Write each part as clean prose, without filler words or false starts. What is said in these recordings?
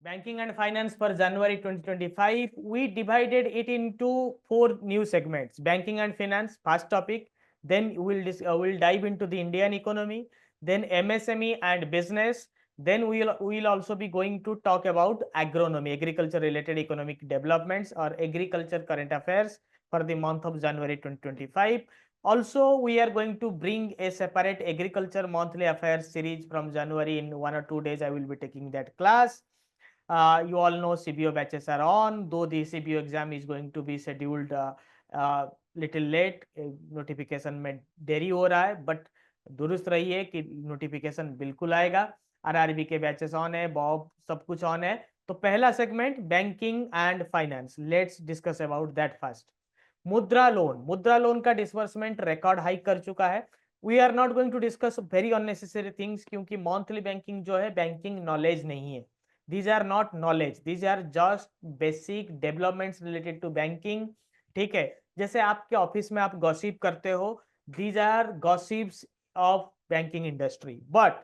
Banking and finance for January 2025. We divided it into 4 new segments. Banking and finance, first topic. Then we'll dive into the Indian economy. Then MSME and business. Then we'll also be going to talk about agronomy, agriculture related economic developments or agriculture current affairs for the month of January 2025. Also, we are going to bring a separate agriculture monthly affairs series from January. In 1 or 2 days, I will be taking that class. You all know CBO batches are on, though the CBO exam is going to be scheduled little late. Notification में देरी हो रहा है, but दुरुस्त रहिए कि notification बिल्कुल आएगा। आरआरबी के बैचेस ऑन है, बॉब सब कुछ ऑन है। तो पहला segment banking and finance, let's discuss about that first. Mudra loan का डिसबर्समेंट रिकॉर्ड हाई कर चुका है। We are not going to discuss very unnecessary things, क्योंकि मंथली बैंकिंग जो है बैंकिंग नॉलेज नहीं है। These are not knowledge, these are just basic developments related to banking। ठीक है, जैसे आपके ऑफिस में आप गॉसिप करते हो, these are gossips of banking industry, but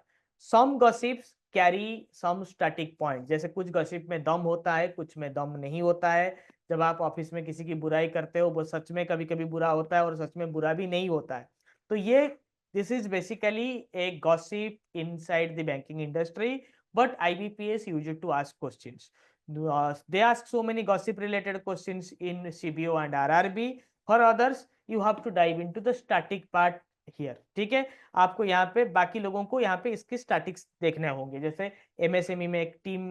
some gossips carry some static point। जैसे कुछ गॉसिप में दम होता है, कुछ में दम नहीं होता है। जब आप ऑफिस में किसी की बुराई करते हो, वो सच में कभी कभी बुरा होता है और सच में बुरा भी नहीं होता है। तो ये this is basically A gossip inside the banking industry, but IBPS used to ask questions. They ask so many gossip related questions in CBO and RRB. For others, you have to dive into the static part here। ठीक है, आपको यहाँ पे बाकी लोगों को यहाँ पे इसके स्टैटिक्स देखने होंगे। जैसे MSME में एक टीम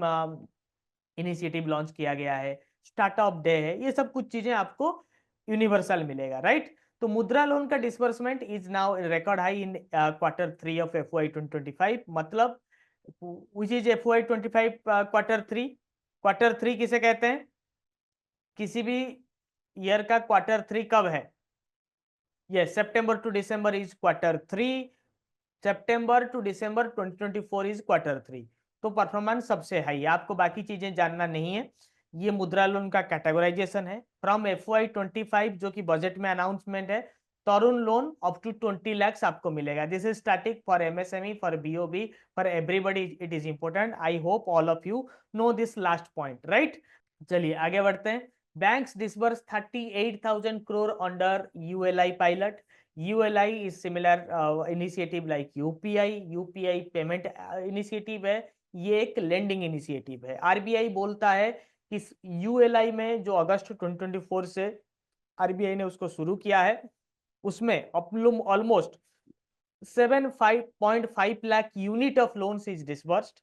इनिशिएटिव लॉन्च किया गया है, स्टार्टअप डे है, ये सब कुछ चीजें आपको यूनिवर्सल मिलेगा, राइट। तो मुद्रा लोन का disbursement is now record high in Q3 of FY 2025। मतलब which is FY 25 Q3 किसे कहते हैं? किसी भी ईयर का Q3 कब है? Yes, September to December is Q3, September to December 2024 is Q3। तो परफॉर्मेंस सबसे हाई है, आपको बाकी चीजें जानना नहीं है। ये मुद्रा लोन का कैटेगराइजेशन है फ्रॉम FY 25, जो कि बजट में अनाउंसमेंट है। तरुण लोन अप टू 20 lakhs आपको मिलेगा। This is static for MSME, for BOB, for everybody it is important. I hope all of you know this last point, right. चलिए आगे बढ़ते हैं। Banks disburse 38,000 crore under ULI pilot. ULI is similar initiative like UPI payment initiative है। ये एक lending initiative है। RBI बोलता है कि ULI में जो अगस्त 2024 से RBI ने उसको शुरू किया है, उसमें almost 7.5 lakh unit of loans is disbursed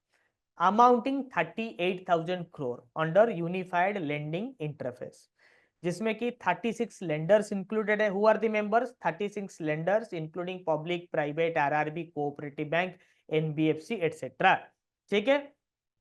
amounting 38,000 crore under unified lending interface, जिसमें कि 36 लेंडर्स इंक्लूडेड है। Who are the members? 36 lenders including public, private, RRB, cooperative bank, NBFC etcetera. ठीक है।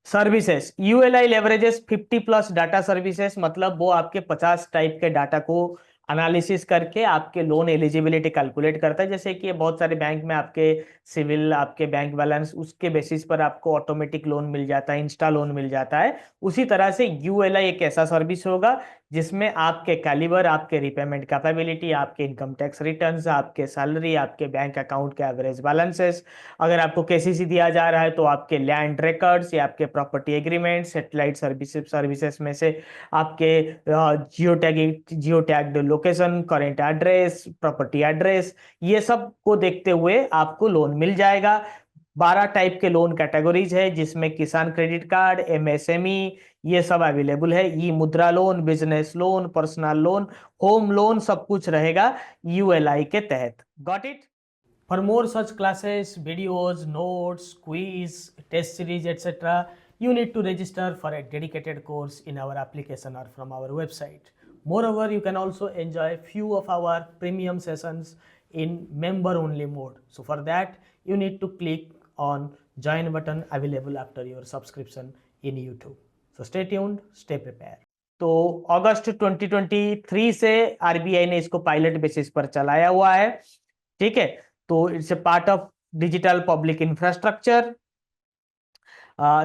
Services, ULI leverages 50+ data services, मतलब वो आपके 50 type के data को एनालिसिस करके आपके लोन एलिजिबिलिटी कैलकुलेट करता है। जैसे कि बहुत सारे बैंक में आपके सिविल, आपके बैंक बैलेंस, उसके बेसिस पर आपको ऑटोमेटिक लोन मिल जाता है, इंस्टा लोन मिल जाता है। उसी तरह से ULI एक ऐसा सर्विस होगा जिसमें आपके कैलिबर, आपके रिपेमेंट कैपेबिलिटी, आपके इनकम टैक्स रिटर्न्स, आपके सैलरी, आपके बैंक अकाउंट के एवरेज बैलेंसेस, अगर आपको KCC दिया जा रहा है तो आपके लैंड रिकॉर्ड्स या आपके प्रॉपर्टी एग्रीमेंट, सेटेलाइट सर्विसेज में से आपके geo tagged location, current address, property address, ये सब को देखते हुए आपको लोन मिल जाएगा। 12 टाइप के लोन कैटेगरीज है, जिसमें किसान क्रेडिट कार्ड, MSME, ये सब अवेलेबल है। ई मुद्रा loan, business loan, personal loan, home loan, सब कुछ रहेगा ULI के तहत। Got it? For more such classes, videos, notes, quiz, test series, etc., you need to register for a dedicated course in our application or from our website. Moreover, you can also enjoy few of our premium sessions in member-only mode. So for that, you need to click on join button available after your subscription in YouTube. So stay tuned, stay prepared. तो अगस्त 2023 से RBI ने इसको pilot basis पर चलाया हुआ है। ठीक है, तो it's a part of digital public infrastructure.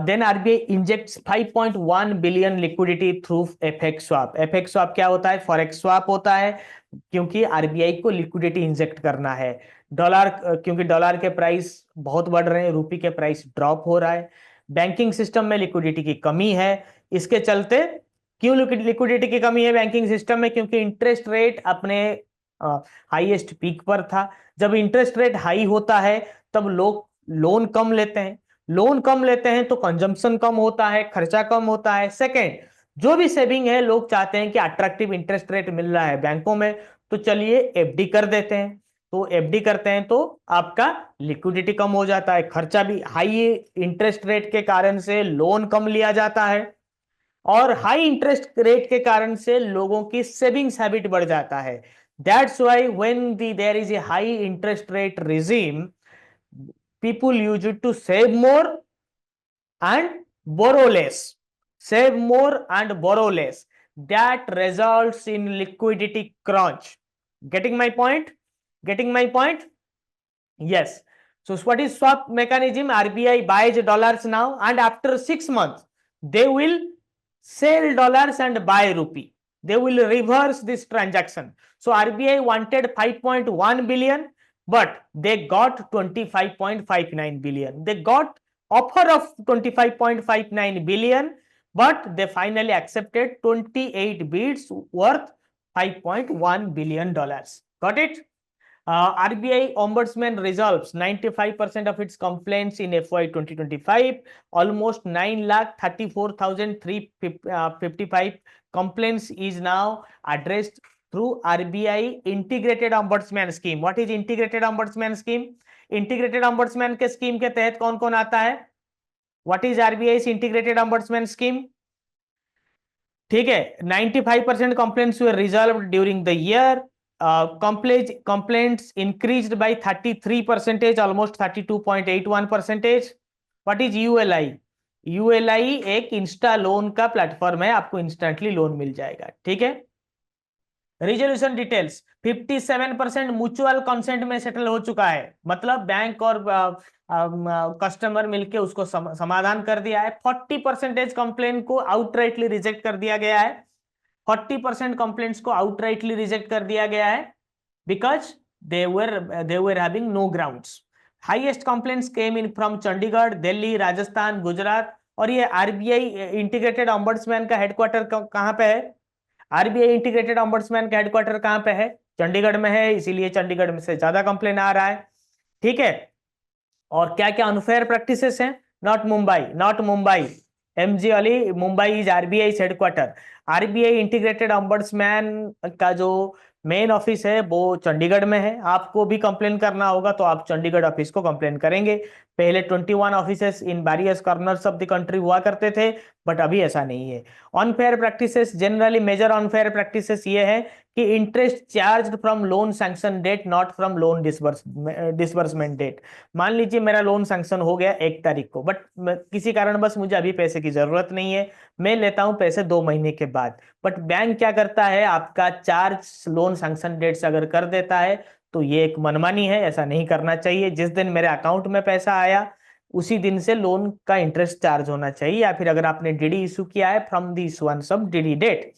Then RBI injects 5.1 billion liquidity through FX swap. FX swap क्या होता है? फॉरेक्स स्वैप होता है, क्योंकि RBI को लिक्विडिटी इंजेक्ट करना है। डॉलर, क्योंकि डॉलर के प्राइस बहुत बढ़ रहे हैं, रूपी के प्राइस ड्रॉप हो रहा है। बैंकिंग सिस्टम में लिक्विडिटी की कमी है। इसके चलते, क्यों लिक्विडिटी की कमी है बैंकिंग सिस्टम में? क्योंकि इंटरेस्ट रेट अपने हाईएस्ट पीक पर था। जब इंटरेस्ट रेट हाई होता है तब लोग लोन कम लेते हैं, लोन कम लेते हैं तो कंजम्पशन कम होता है, खर्चा कम होता है। सेकंड, जो भी सेविंग है, लोग चाहते हैं कि अट्रैक्टिव इंटरेस्ट रेट मिल रहा है बैंकों में, तो चलिए एफडी कर देते हैं। तो एफडी करते हैं तो आपका लिक्विडिटी कम हो जाता है, खर्चा भी, हाई इंटरेस्ट रेट के कारण से लोन कम लिया जाता है, और हाई इंटरेस्ट रेट के कारण से लोगों की सेविंग्स हैबिट बढ़ जाता है। That's why when there is a high interest rate regime, people use it to save more and borrow less. Save more and borrow less. That results in liquidity crunch. Getting my point? Getting my point? Yes. So what is swap mechanism? RBI buys dollars now, and after 6 months they will sell dollars and buy rupee. They will reverse this transaction. So RBI wanted 5.1 billion, but they got 25.59 billion. They got offer of 25.59 billion, but they finally accepted 28 bids worth $5.1 billion. Got it? RBI Ombudsman resolves 95% of its complaints in FY 2025. Almost 9,34,355 complaints is now addressed through RBI Integrated Ombudsman Scheme. What is Integrated Ombudsman Scheme? Integrated Ombudsman के scheme के तहत कौन कौन आता है? What is RBI's Integrated Ombudsman Scheme? ठीक है, 95% complaints were resolved during the year. Complaints increased by 33%, almost 32.81%. What is ULI? ULI एक इंस्टा लोन का प्लेटफॉर्म है, आपको इंस्टेंटली लोन मिल जाएगा। ठीक है, रिजोल्यूशन डिटेल्स, 57% म्यूचुअल कंसेंट में सेटल हो चुका है, मतलब बैंक और कस्टमर मिलके उसको समाधान कर दिया है। 40% कंप्लेंट को आउटराइटली रिजेक्ट कर दिया गया है। 40% कंप्लेंट्स को आउटराइटली रिजेक्ट कर दिया गया है, because they were having no grounds. Highest complaints came in from Chandigarh, Delhi, Rajasthan, Gujarat. और ये आरबीआई इंटीग्रेटेड ऑम्बड्समैन का हेडक्वार्टर कहां पे है? आरबीआई इंटीग्रेटेड ऑम्बड्समैन का हेडक्वार्टर कहां पे है? चंडीगढ़ में है, इसीलिए चंडीगढ़ में से ज्यादा कंप्लेन आ रहा है। ठीक है, और क्या क्या अनफेयर प्रैक्टिसेस हैं? Not Mumbai, MG Ali, Mumbai is RBI headquarter. RBI integrated ombudsman का जो मेन ऑफिस है वो चंडीगढ़ में है। आपको भी कंप्लेन करना होगा तो आप चंडीगढ़ ऑफिस को कंप्लेन करेंगे। पहले 21 offices in various corners of the country हुआ करते थे, बट अभी ऐसा नहीं है। Unfair practices, generally major unfair practices ये है कि interest charge from loan sanction date, not from loan disbursement date. मान लीजिए मेरा लोन सैंक्शन हो गया 1 तारीख को, बट किसी कारण बस मुझे अभी पैसे की जरूरत नहीं है, मैं लेता हूं पैसे 2 महीने के बाद। बट बैंक क्या करता है, आपका चार्ज लोन सैंक्शन डेट से अगर कर देता है तो ये एक मनमानी है, ऐसा नहीं करना चाहिए। जिस दिन मेरे अकाउंट में पैसा आया उसी दिन से लोन का इंटरेस्ट चार्ज होना चाहिए, या फिर अगर आपने डीडी इशू किया है from the issuance of DD date.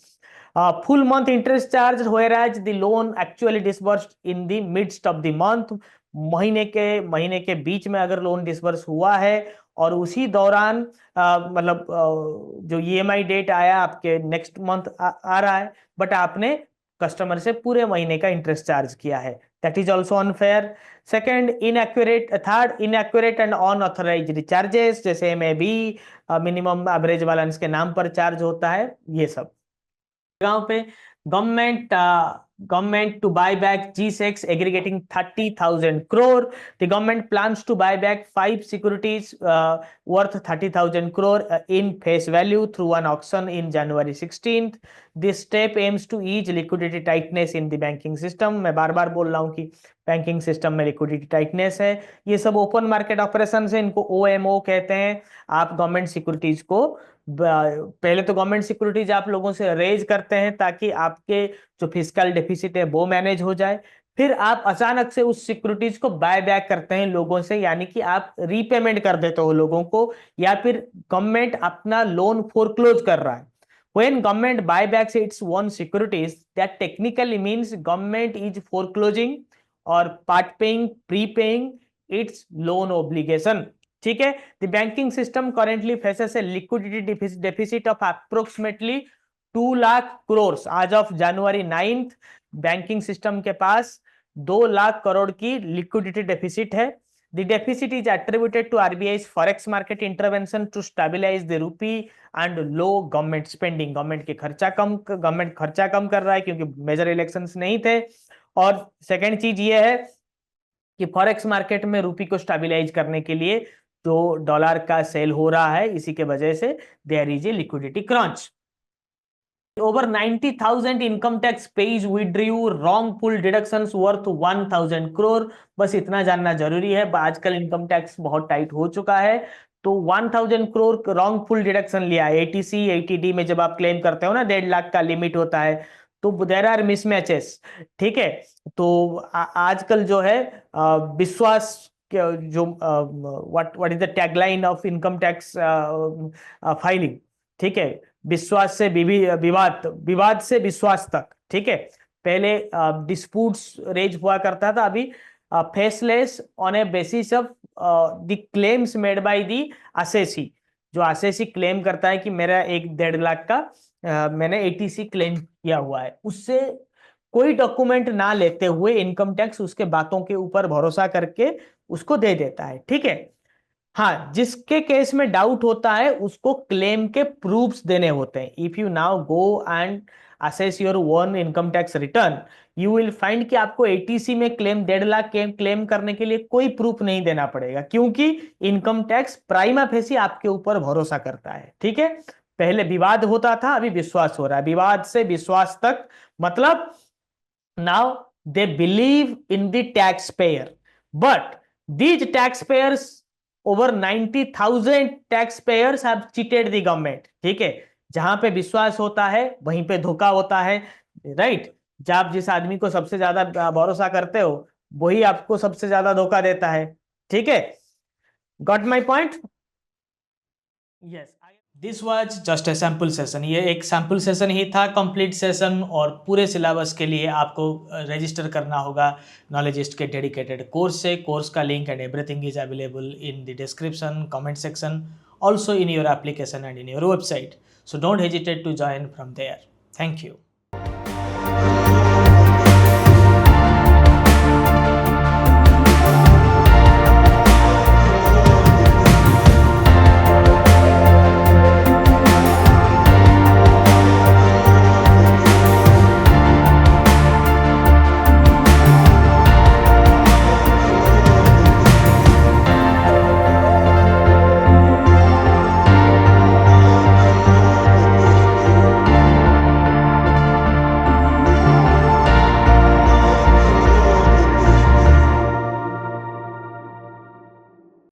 Full month interest charge whereas the loan actually disbursed in the midst of the month। महीने के बीच में अगर लोन डिसबर्स हुआ है और उसी दौरान मतलब जो ईएमआई डेट आया आपके नेक्स्ट मंथ आ रहा है, बट आपने कस्टमर से पूरे महीने का इंटरेस्ट चार्ज किया है, that is also unfair. Second, inaccurate. Third, inaccurate and unauthorized charges, जैसे में भी मिनिमम एवरेज बैलेंस के नाम पर चार्ज होता है, ये सब गांव पे। government to buy back G6 aggregating 30,000 crore. The government plans to buy back 5 securities worth 30,000 crore in face value through an auction in January 16th. This step aims to ease liquidity tightness in the banking system. मैं बार बार बोल रहा हूँ कि banking system में liquidity tightness है। ये सब open market operation है, इनको ओएमओ कहते हैं। आप गवर्नमेंट सिक्योरिटीज को पहले तो गवर्नमेंट सिक्योरिटीज आप लोगों से रेज करते हैं ताकि आपके जो फिस्कल डेफिसिट है वो मैनेज हो जाए, फिर आप अचानक से उस सिक्योरिटीज को बाय बैक करते हैं लोगों से, यानी कि आप रीपेमेंट कर देते हो लोगों को, या फिर गवर्नमेंट अपना लोन फोरक्लोज कर रहा है। When government buybacks its own securities, that technically means government is foreclosing or part paying, prepaying its loan obligation. ठीक है, the banking system currently faces A liquidity deficit of approximately 2 lakh crore. आज of January 9 banking system के पास 2 लाख करोड़ की liquidity deficit है। The deficit is attributed to RBI's forex market intervention to stabilize the rupee and low government spending। Government खर्चा कम कर रहा है क्योंकि major elections नहीं थे। और सेकंड चीज ये है कि फॉरेक्स मार्केट में रूपी को स्टेबलाइज करने के लिए जो डॉलर का सेल हो रहा है, इसी के वजह से there is a liquidity crunch. Over 90,000 income tax pays withdrew wrongful deductions worth 1,000 crore। बस इतना जानना जरूरी है, आजकल इनकम टैक्स बहुत टाइट हो चुका है। तो 1,000 करोड़ रॉन्गफुल डिडक्शन लिया है। एटीसी एटीडी में जब आप क्लेम करते हो ना, 1.5 लाख का लिमिट होता है, तो देयर आर मिसमैचेस। ठीक है, तो आजकल जो है विश्वास जो what is the tagline of income tax filing, ठीक है, विश्वास से विवाद, विवाद से विश्वास तक। ठीक है, पहले डिस्प्यूट्स रेज हुआ करता था, अभी faceless on A basis of the claims made by the assessee. जो असेसी क्लेम करता है कि मेरा 1.5 लाख का मैंने एटीसी क्लेम किया हुआ है, उससे कोई डॉक्यूमेंट ना लेते हुए इनकम टैक्स उसके बातों के ऊपर भरोसा करके उसको दे देता है। ठीक है, हाँ, जिसके केस में डाउट होता है उसको क्लेम के प्रूफ्स देने होते हैं। If you now go and assess your own income tax return, you will find कि आपको एटीसी में क्लेम 1.5 लाख क्लेम करने के लिए कोई प्रूफ नहीं देना पड़ेगा, क्योंकि इनकम टैक्स प्राइमा फेसी आपके ऊपर भरोसा करता है। ठीक है, पहले विवाद होता था, अभी विश्वास हो रहा है, विवाद से विश्वास तक। मतलब now they believe in the tax payer, but these tax payers, over 90,000 tax payers have cheated the government. ठीक है, जहां पे विश्वास होता है वहीं पे धोखा होता है, राइट। जब जिस आदमी को सबसे ज्यादा भरोसा करते हो वही आपको सबसे ज्यादा धोखा देता है। ठीक है, got my point? Yes, this was just a sample session. ये एक सैम्पल सेशन ही था, कंप्लीट सेशन। और पूरे सिलेबस के लिए आपको रजिस्टर करना होगा नॉलेजिस्ट के डेडिकेटेड कोर्स से। कोर्स का link and everything is available in the description, comment section, also in your application and in your website. So don't hesitate to join from there. Thank you.